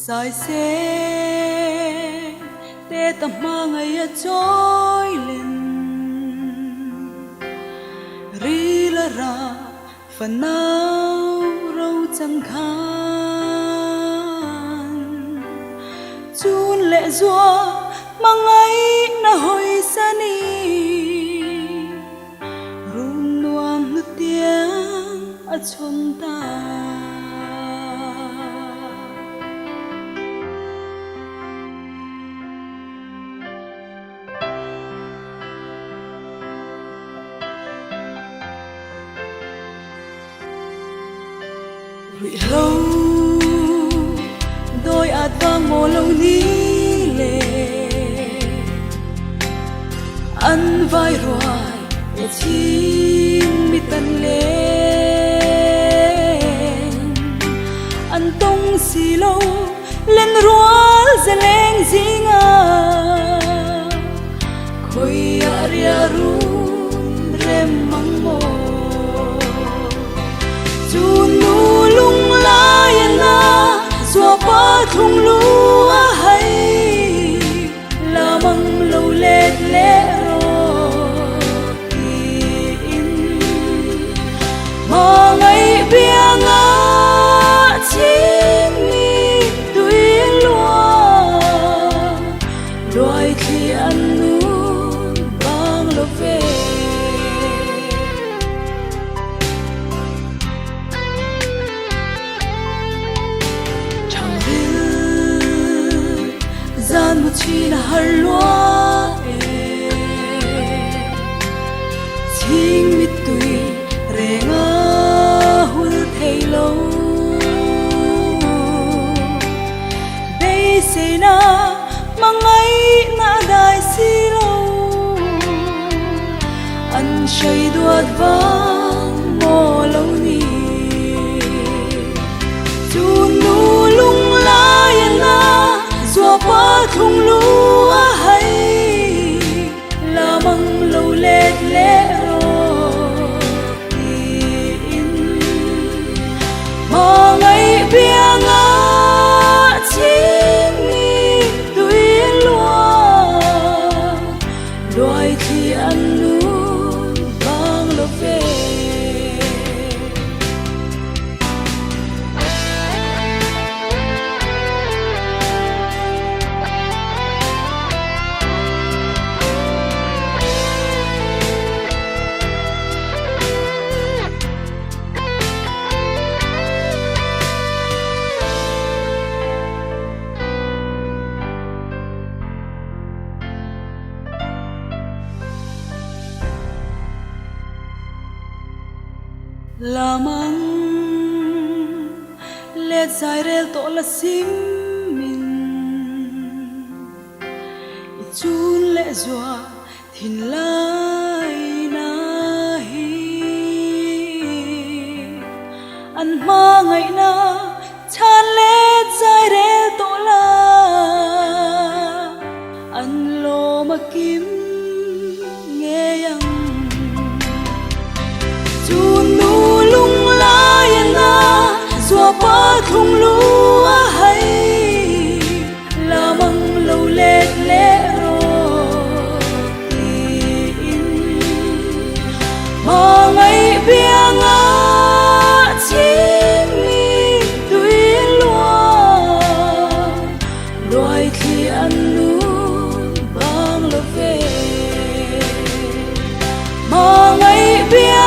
sai se te ta ma ngày a trôi lên ri la ra phần nào râu chẳng khan chun lệ dùa mà ngày na hồi xa ni run nuông nước tiếng ở chốn ta rụi lâu đôi ạt vang mồ lâu ní lệ ăn vai roài để chim mi tân lên ăn tông xì lâu lên rual ze leng zinga khoi aria run rem mang mo chun nu lung la yana zua pa thung lu a hay la mang lâu lết lẽ ro in mà ngày bia ngã chính mi tuyên loa đôi khi ăn nuốt bang lo về gian một chi là har loa chính mi tui renga hul thei lâu đây say na mang ngay na đại si lâu anh say đuột vang mò lâu ni chun nu lung la yana zua pa thung lu a hay la mang lâu lết lẽ ro in mà ngày bia ngã chính mi tuyên loa đôi khi ăn nuốt bang lo về la mang let zai rel to la sim min I chun le zua thin lai na hi an ma ngai na chan let zai rel to la an lo ma kim nghe yang chun nu lung la yana zua pa thung lu a hay la mang lâu lết lẽ ro in mà ngày bia ngã chính mi tuyên loa đôi khi ăn nuốt bang lo về mà ngày bia